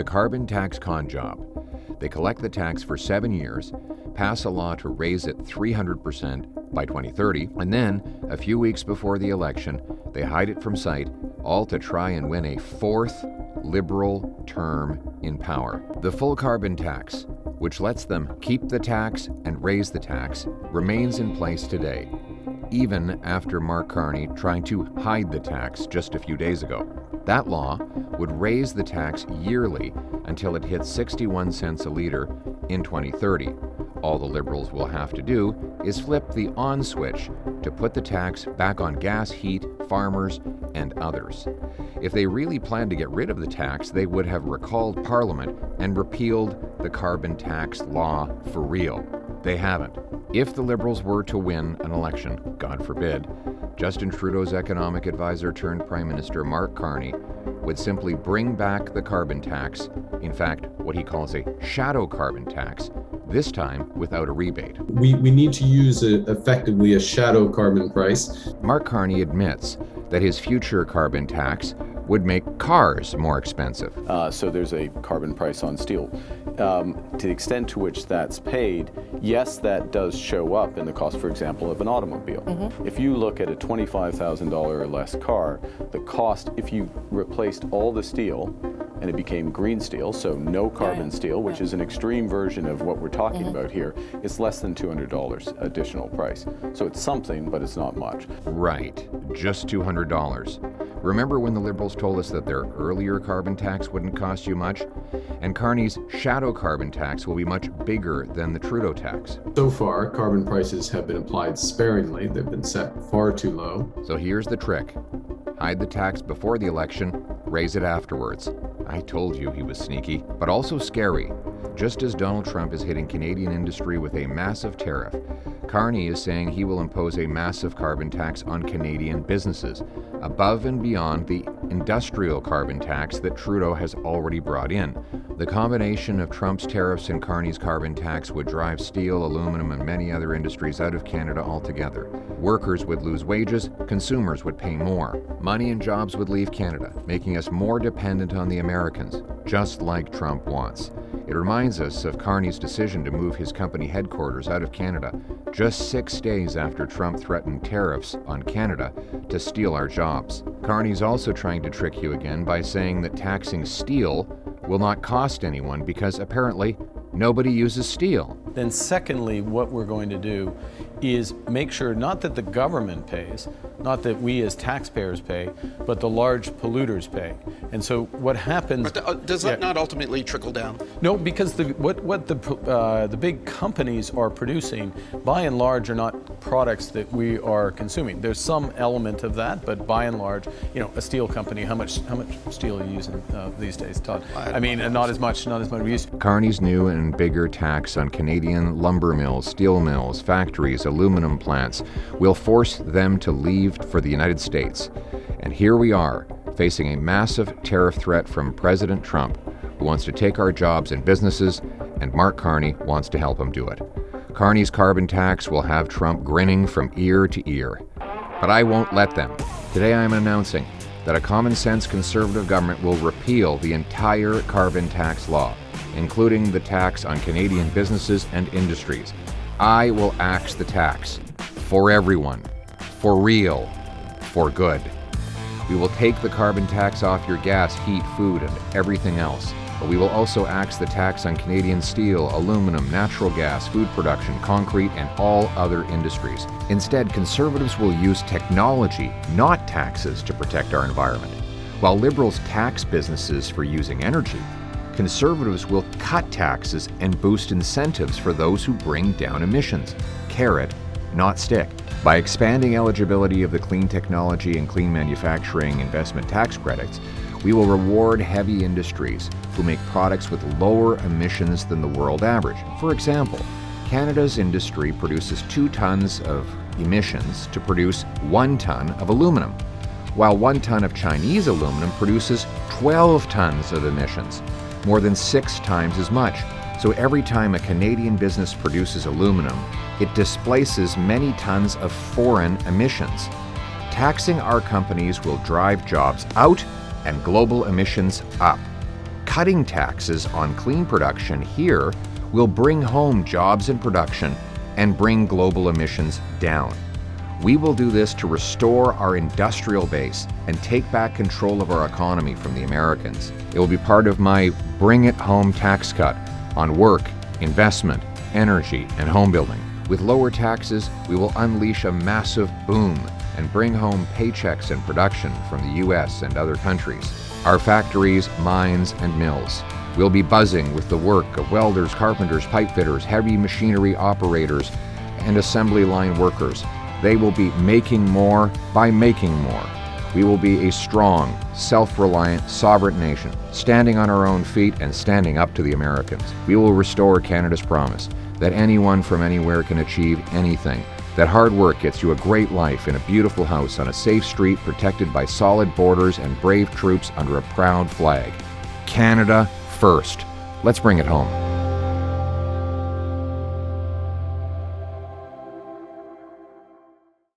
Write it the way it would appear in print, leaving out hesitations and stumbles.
the carbon tax con job. They collect the tax for 7 years, pass a law to raise it 300% by 2030, and then, a few weeks before the election, they hide it from sight, all to try and win a fourth Liberal term in power. The full carbon tax, which lets them keep the tax and raise the tax, remains in place today, even after Mark Carney trying to hide the tax just a few days ago. That law would raise the tax yearly until it hits 61 cents a litre in 2030. All the Liberals will have to do is flip the on switch to put the tax back on gas, heat, farmers, and others. If they really planned to get rid of the tax, they would have recalled Parliament and repealed the carbon tax law for real. They haven't. If the Liberals were to win an election, God forbid, Justin Trudeau's economic advisor turned Prime Minister Mark Carney would simply bring back the carbon tax, in fact, what he calls a shadow carbon tax, this time without a rebate. We need to use effectively a shadow carbon price. Mark Carney admits that his future carbon tax would make cars more expensive. So there's a carbon price on steel. To the extent to which that's paid, yes, that does show up in the cost, for example, of an automobile. If you look at a $25,000 or less car, the cost, if you replaced all the steel and it became green steel, so no carbon steel, which is an extreme version of what we're talking about here, it's less than $200 additional price. So it's something, but it's not much. Right, just $200. Remember when the Liberals told us that their earlier carbon tax wouldn't cost you much? And Carney's shadow carbon tax will be much bigger than the Trudeau tax. So far, carbon prices have been applied sparingly. They've been set far too low. So here's the trick. Hide the tax before the election, raise it afterwards. I told you he was sneaky, but also scary. Just as Donald Trump is hitting Canadian industry with a massive tariff, Carney is saying he will impose a massive carbon tax on Canadian businesses, above and beyond the industrial carbon tax that Trudeau has already brought in. The combination of Trump's tariffs and Carney's carbon tax would drive steel, aluminum, and many other industries out of Canada altogether. Workers would lose wages, consumers would pay more. Money and jobs would leave Canada, making us more dependent on the Americans, just like Trump wants. It reminds us of Carney's decision to move his company headquarters out of Canada just 6 days after Trump threatened tariffs on Canada to steal our jobs. Carney's also trying to trick you again by saying that taxing steel will not cost anyone because apparently nobody uses steel. Then secondly, what we're going to do is make sure not that the government pays, not that we as taxpayers pay, but the large polluters pay. And so what happens... But does that not ultimately trickle down? No, because what the big companies are producing, by and large, are not products that we are consuming. There's some element of that, but by and large, a steel company, how much steel are you using these days, Todd? I mean, not as much we used to. Carney's new and bigger tax on Canadian lumber mills, steel mills, factories, aluminum plants will force them to leave for the United States. And here we are, facing a massive tariff threat from President Trump, who wants to take our jobs and businesses, and Mark Carney wants to help him do it. Carney's carbon tax will have Trump grinning from ear to ear. But I won't let them. Today I am announcing that a common-sense conservative government will repeal the entire carbon tax law, including the tax on Canadian businesses and industries. I will axe the tax for everyone, for real, for good. We will take the carbon tax off your gas, heat, food, and everything else. But we will also axe the tax on Canadian steel, aluminum, natural gas, food production, concrete, and all other industries. Instead, conservatives will use technology, not taxes, to protect our environment. While Liberals tax businesses for using energy, conservatives will cut taxes and boost incentives for those who bring down emissions. Carrot, not stick. By expanding eligibility of the clean technology and clean manufacturing investment tax credits, we will reward heavy industries who make products with lower emissions than the world average. For example, Canada's industry produces 2 tons of emissions to produce 1 ton of aluminum, while 1 ton of Chinese aluminum produces 12 tons of emissions, more than 6 times as much. So every time a Canadian business produces aluminum, it displaces many tons of foreign emissions. Taxing our companies will drive jobs out and global emissions up. cutting taxes on clean production here will bring home jobs and production and bring global emissions down. We will do this to restore our industrial base and take back control of our economy from the Americans. It will be part of my Bring It Home tax cut on work, investment, energy, and home building. With lower taxes, we will unleash a massive boom and bring home paychecks and production from the US and other countries. Our factories, mines, and mills will be buzzing with the work of welders, carpenters, pipe fitters, heavy machinery operators, and assembly line workers. They will be making more by making more. We will be a strong, self-reliant, sovereign nation, standing on our own feet and standing up to the Americans. We will restore Canada's promise that anyone from anywhere can achieve anything, that hard work gets you a great life in a beautiful house on a safe street protected by solid borders and brave troops under a proud flag. Canada first. Let's bring it home.